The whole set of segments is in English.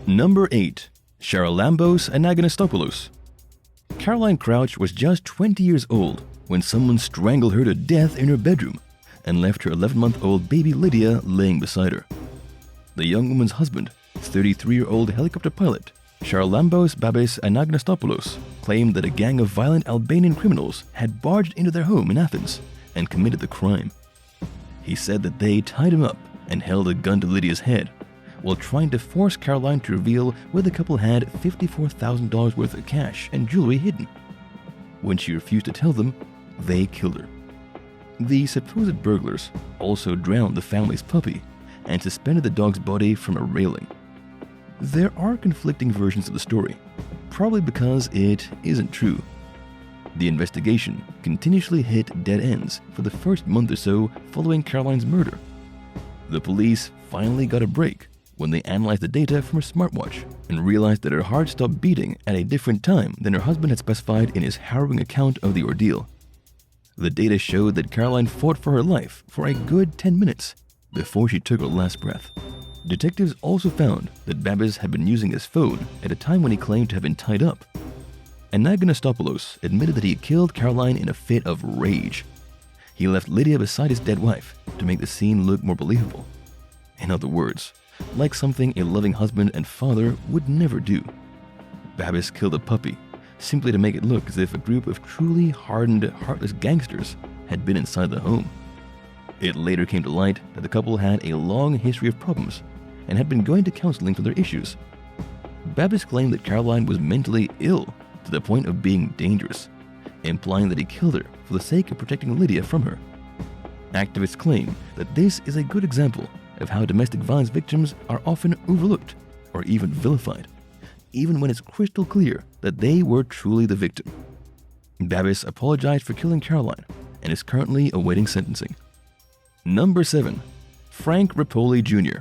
Number 8. Cheryl Lambos anagnostopoulos. Caroline Crouch was just 20 years old when someone strangled her to death in her bedroom and left her 11-month-old baby Lydia laying beside her. The young woman's husband, 33-year-old helicopter pilot Cheryl Lambos Babis Anagnostopoulos, claimed that a gang of violent Albanian criminals had barged into their home in Athens and committed the crime. He said that they tied him up and held a gun to Lydia's head while trying to force Caroline to reveal where the couple had $54,000 worth of cash and jewelry hidden. When she refused to tell them, they killed her. The supposed burglars also drowned the family's puppy and suspended the dog's body from a railing. There are conflicting versions of the story, probably because it isn't true. The investigation continuously hit dead ends for the first month or so following Caroline's murder. The police finally got a break when they analyzed the data from her smartwatch and realized that her heart stopped beating at a different time than her husband had specified in his harrowing account of the ordeal. The data showed that Caroline fought for her life for a good 10 minutes before she took her last breath. Detectives also found that Babis had been using his phone at a time when he claimed to have been tied up. Anagnostopoulos admitted that he had killed Caroline in a fit of rage. He left Lydia beside his dead wife to make the scene look more believable. In other words, like something a loving husband and father would never do. Babis killed a puppy simply to make it look as if a group of truly hardened, heartless gangsters had been inside the home. It later came to light that the couple had a long history of problems and had been going to counseling for their issues. Babis claimed that Caroline was mentally ill to the point of being dangerous, implying that he killed her for the sake of protecting Lydia from her. Activists claim that this is a good example of how domestic violence victims are often overlooked or even vilified, even when it's crystal clear that they were truly the victim. Babis apologized for killing Caroline and is currently awaiting sentencing. Number 7. Frank Ripoli Jr.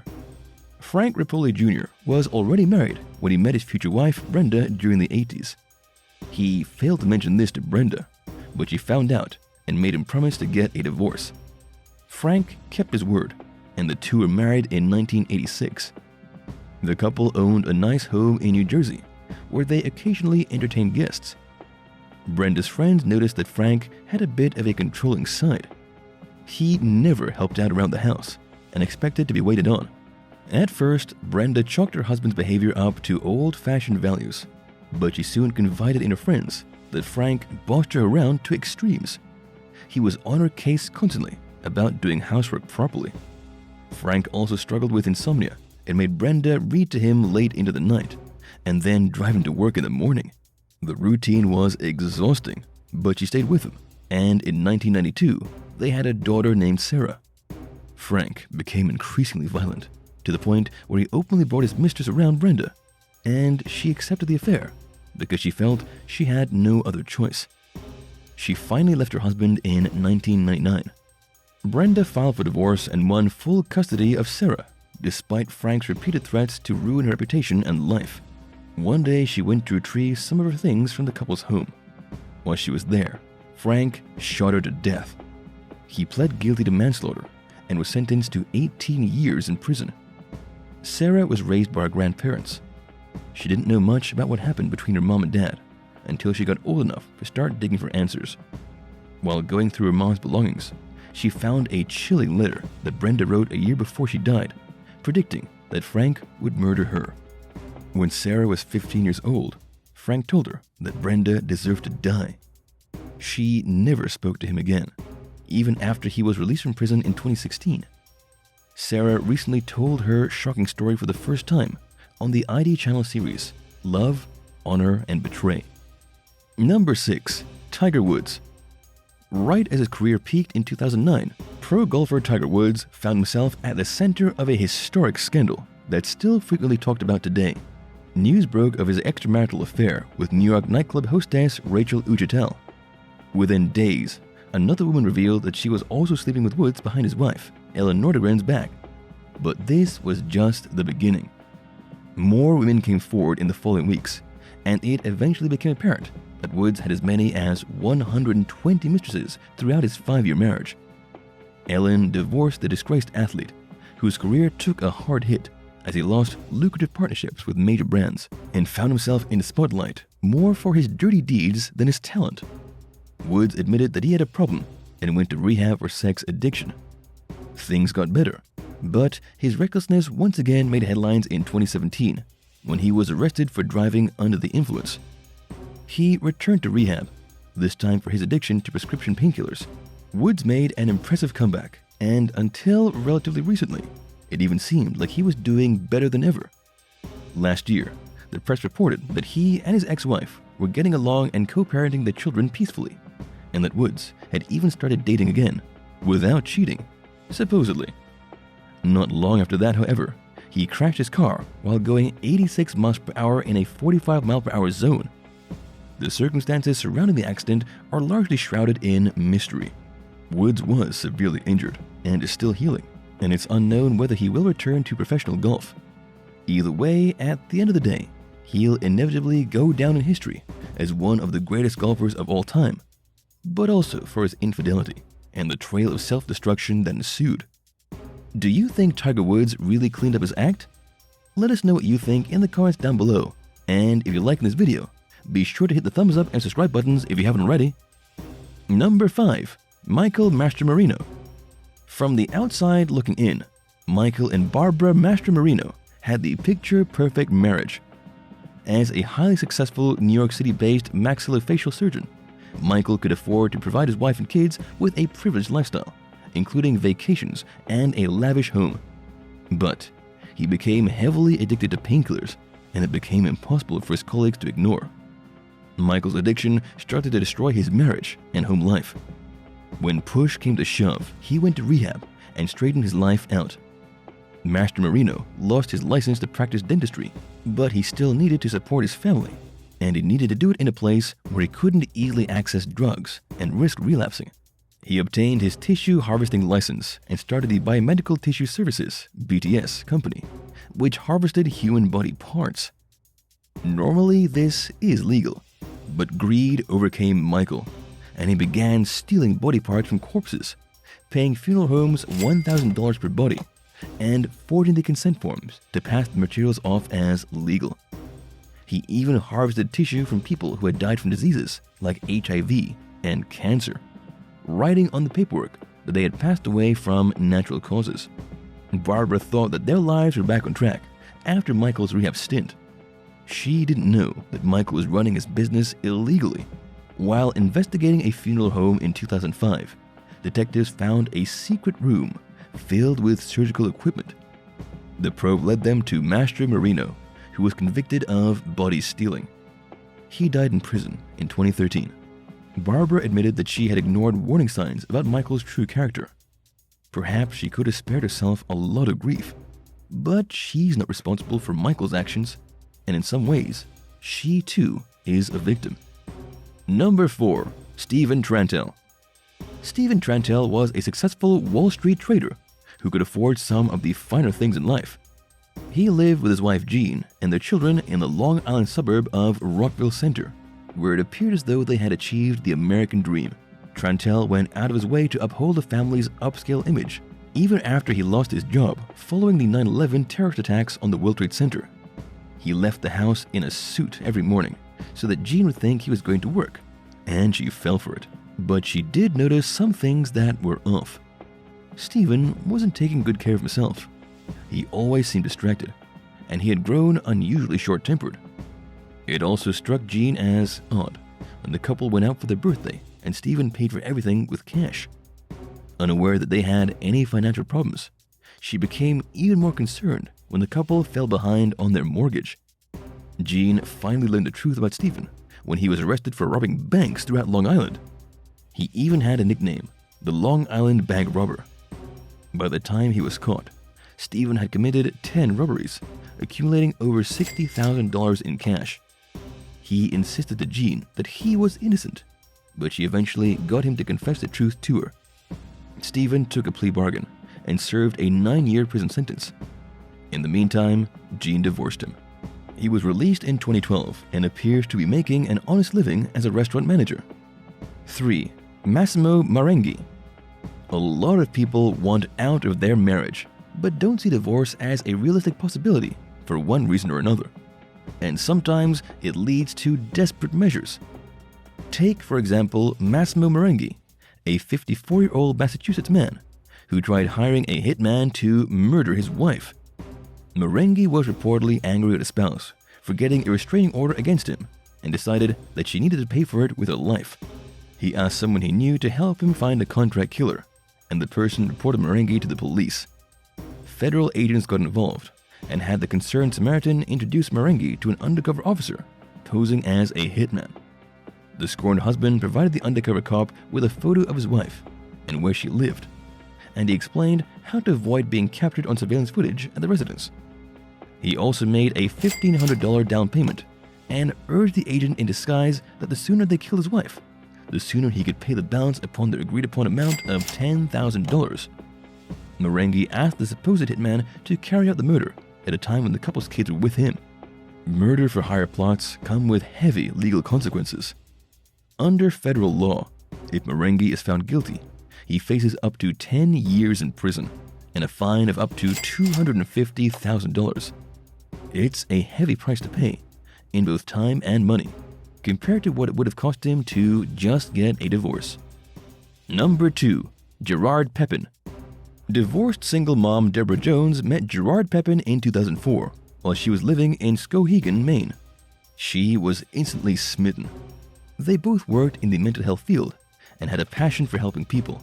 Frank Ripoli Jr. was already married when he met his future wife, Brenda, during the 80s. He failed to mention this to Brenda, but she found out and made him promise to get a divorce. Frank kept his word, and the two were married in 1986. The couple owned a nice home in New Jersey, where they occasionally entertained guests. Brenda's friends noticed that Frank had a bit of a controlling side. He never helped out around the house and expected to be waited on. At first, Brenda chalked her husband's behavior up to old-fashioned values, but she soon confided in her friends that Frank bossed her around to extremes. He was on her case constantly about doing housework properly. Frank also struggled with insomnia and made Brenda read to him late into the night and then drive him to work in the morning. The routine was exhausting, but she stayed with him, and in 1992, they had a daughter named Sarah. Frank became increasingly violent, to the point where he openly brought his mistress around Brenda, and she accepted the affair because she felt she had no other choice. She finally left her husband in 1999. Brenda filed for divorce and won full custody of Sarah, despite Frank's repeated threats to ruin her reputation and life. One day, she went to retrieve some of her things from the couple's home. While she was there, Frank shot her to death. He pled guilty to manslaughter and was sentenced to 18 years in prison. Sarah was raised by her grandparents. She didn't know much about what happened between her mom and dad until she got old enough to start digging for answers. While going through her mom's belongings, she found a chilling letter that Brenda wrote a year before she died, predicting that Frank would murder her. When Sarah was 15 years old, Frank told her that Brenda deserved to die. She never spoke to him again, even after he was released from prison in 2016. Sarah recently told her shocking story for the first time on the ID channel series Love, Honor, and Betray. Number 6. Tiger Woods. Right as his career peaked in 2009, pro golfer Tiger Woods found himself at the center of a historic scandal that's still frequently talked about today. News broke of his extramarital affair with New York nightclub hostess Rachel Uchitel. Within days, another woman revealed that she was also sleeping with Woods behind his wife, Ellen Nordegren's back. But this was just the beginning. More women came forward in the following weeks, and it eventually became apparent that Woods had as many as 120 mistresses throughout his 5-year marriage. Ellen divorced the disgraced athlete, whose career took a hard hit as he lost lucrative partnerships with major brands and found himself in the spotlight more for his dirty deeds than his talent. Woods admitted that he had a problem and went to rehab for sex addiction. Things got better, but his recklessness once again made headlines in 2017 when he was arrested for driving under the influence. He returned to rehab, this time for his addiction to prescription painkillers. Woods made an impressive comeback, and until relatively recently, it even seemed like he was doing better than ever. Last year, the press reported that he and his ex-wife were getting along and co-parenting their children peacefully, and that Woods had even started dating again, without cheating, supposedly. Not long after that, however, he crashed his car while going 86 miles per hour in a 45 mile per hour zone. The circumstances surrounding the accident are largely shrouded in mystery. Woods was severely injured and is still healing, and it's unknown whether he will return to professional golf. Either way, at the end of the day, he'll inevitably go down in history as one of the greatest golfers of all time, but also for his infidelity and the trail of self-destruction that ensued. Do you think Tiger Woods really cleaned up his act? Let us know what you think in the comments down below, and if you're liking this video, be sure to hit the thumbs up and subscribe buttons if you haven't already. Number 5. Michael Mastromarino. From the outside looking in, Michael and Barbara Mastromarino had the picture-perfect marriage. As a highly successful New York City-based maxillofacial surgeon, Michael could afford to provide his wife and kids with a privileged lifestyle, including vacations and a lavish home. But he became heavily addicted to painkillers, and it became impossible for his colleagues to ignore. Michael's addiction started to destroy his marriage and home life. When push came to shove, he went to rehab and straightened his life out. Mastromarino lost his license to practice dentistry, but he still needed to support his family, and he needed to do it in a place where he couldn't easily access drugs and risk relapsing. He obtained his tissue harvesting license and started the Biomedical Tissue Services (BTS) company, which harvested human body parts. Normally, this is legal, but greed overcame Michael, and he began stealing body parts from corpses, paying funeral homes $1,000 per body, and forging the consent forms to pass the materials off as legal. He even harvested tissue from people who had died from diseases like HIV and cancer, writing on the paperwork that they had passed away from natural causes. Barbara thought that their lives were back on track after Michael's rehab stint. She didn't know that Michael was running his business illegally. While investigating a funeral home in 2005, detectives found a secret room filled with surgical equipment. The probe led them to Mastromarino, who was convicted of body stealing. He died in prison in 2013. Barbara admitted that she had ignored warning signs about Michael's true character. Perhaps she could have spared herself a lot of grief, but she's not responsible for Michael's actions, and in some ways, she too is a victim. Number 4. Stephen Trantel. Stephen Trantel was a successful Wall Street trader who could afford some of the finer things in life. He lived with his wife Jean and their children in the Long Island suburb of Rockville Center, where it appeared as though they had achieved the American dream. Trantel went out of his way to uphold the family's upscale image, even after he lost his job following the 9/11 terrorist attacks on the World Trade Center. He left the house in a suit every morning so that Jean would think he was going to work, and she fell for it. But she did notice some things that were off. Stephen wasn't taking good care of himself. He always seemed distracted, and he had grown unusually short-tempered. It also struck Jean as odd when the couple went out for their birthday and Stephen paid for everything with cash. Unaware that they had any financial problems, she became even more concerned when the couple fell behind on their mortgage. Jean finally learned the truth about Stephen when he was arrested for robbing banks throughout Long Island. He even had a nickname, the Long Island Bank Robber. By the time he was caught, Stephen had committed 10 robberies, accumulating over $60,000 in cash. He insisted to Jean that he was innocent, but she eventually got him to confess the truth to her. Stephen took a plea bargain and served a 9-year prison sentence. In the meantime, Jean divorced him. He was released in 2012 and appears to be making an honest living as a restaurant manager. 3. Massimo MORENGI. A lot of people want out of their marriage, but don't see divorce as a realistic possibility for one reason or another. And sometimes it leads to desperate measures. Take, for example, Massimo MORENGI, a 54-year-old Massachusetts man who tried hiring a hitman to murder his wife. MORENGI was reportedly angry at his spouse for getting a restraining order against him and decided that she needed to pay for it with her life. He asked someone he knew to help him find a contract killer, and the person reported MORENGI to the police. Federal agents got involved and had the concerned Samaritan introduce MORENGI to an undercover officer posing as a hitman. The scorned husband provided the undercover cop with a photo of his wife and where she lived, and he explained how to avoid being captured on surveillance footage at the residence. He also made a $1,500 down payment and urged the agent in disguise that the sooner they killed his wife, the sooner he could pay the balance upon the agreed-upon amount of $10,000. MORENGI asked the supposed hitman to carry out the murder at a time when the couple's kids were with him. Murder-for-hire plots come with heavy legal consequences. Under federal law, if MORENGI is found guilty, he faces up to 10 years in prison and a fine of up to $250,000. It's a heavy price to pay, in both time and money, compared to what it would have cost him to just get a divorce. Number 2. GERARD PEPIN. Divorced single mom Deborah Jones met GERARD PEPIN in 2004 while she was living in Skowhegan, Maine. She was instantly smitten. They both worked in the mental health field and had a passion for helping people.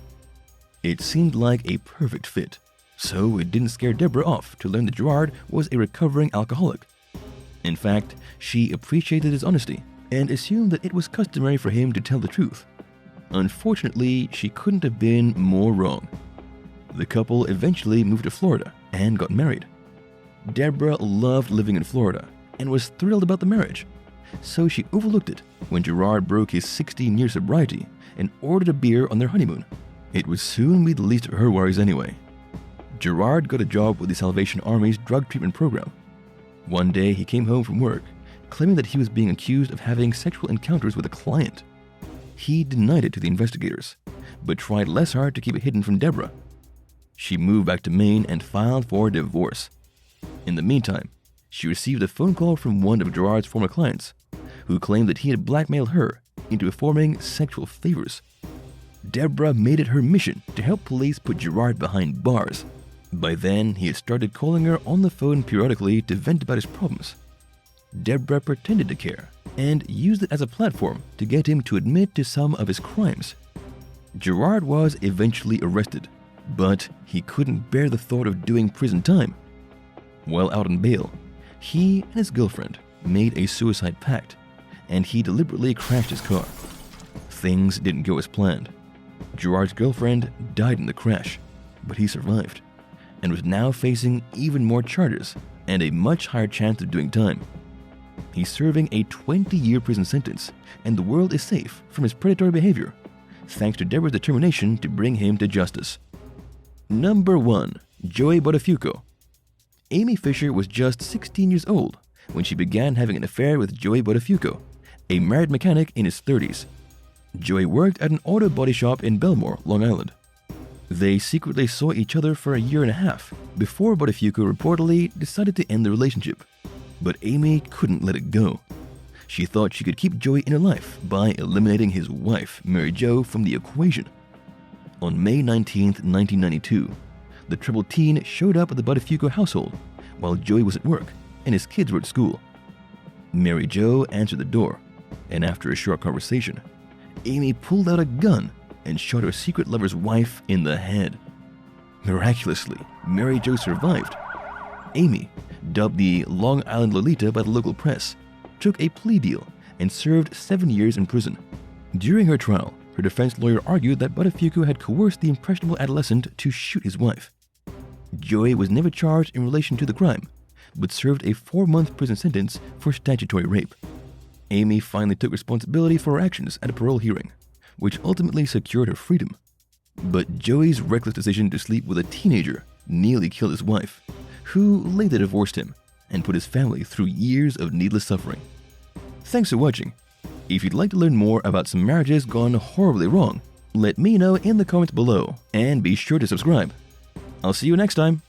It seemed like a perfect fit, so it didn't scare Deborah off to learn that GERARD was a recovering alcoholic. In fact, she appreciated his honesty and assumed that it was customary for him to tell the truth. Unfortunately, she couldn't have been more wrong. The couple eventually moved to Florida and got married. Deborah loved living in Florida and was thrilled about the marriage, so she overlooked it when GERARD broke his 16-year sobriety and ordered a beer on their honeymoon. It would soon be the least of her worries anyway. GERARD got a job with the Salvation Army's drug treatment program. One day he came home from work, claiming that he was being accused of having sexual encounters with a client. He denied it to the investigators, but tried less hard to keep it hidden from Deborah. She moved back to Maine and filed for divorce. In the meantime, she received a phone call from one of GERARD's former clients, who claimed that he had blackmailed her into performing sexual favors. Deborah made it her mission to help police put GERARD behind bars. By then, he had started calling her on the phone periodically to vent about his problems. Deborah pretended to care and used it as a platform to get him to admit to some of his crimes. GERARD was eventually arrested, but he couldn't bear the thought of doing prison time. While out on bail, he and his girlfriend made a suicide pact, and he deliberately crashed his car. Things didn't go as planned. GERARD's girlfriend died in the crash, but he survived and was now facing even more charges and a much higher chance of doing time. He's serving a 20-year prison sentence, and the world is safe from his predatory behavior, thanks to Deborah's determination to bring him to justice. Number 1. Joey BOTAFUCO. Amy Fisher was just 16 years old when she began having an affair with Joey BOTAFUCO, a married mechanic in his 30s. Joey worked at an auto body shop in Belmore, Long Island. They secretly saw each other for a year and a half before BOTAFUCO reportedly decided to end the relationship. But Amy couldn't let it go. She thought she could keep Joey in her life by eliminating his wife, Mary Jo, from the equation. On May 19, 1992, the troubled teen showed up at the BOTAFUCO household while Joey was at work and his kids were at school. Mary Jo answered the door, and after a short conversation, Amy pulled out a gun and shot her secret lover's wife in the head. Miraculously, Mary Jo survived. Amy, dubbed the Long Island Lolita by the local press, took a plea deal and served 7 years in prison. During her trial, her defense lawyer argued that BOTAFUCO had coerced the impressionable adolescent to shoot his wife. Joey was never charged in relation to the crime, but served a 4-month prison sentence for statutory rape. Amy finally took responsibility for her actions at a parole hearing, which ultimately secured her freedom. But Joey's reckless decision to sleep with a teenager nearly killed his wife, who later divorced him and put his family through years of needless suffering. Thanks for watching. If you'd like to learn more about some marriages gone horribly wrong, let me know in the comments below and be sure to subscribe. I'll see you next time.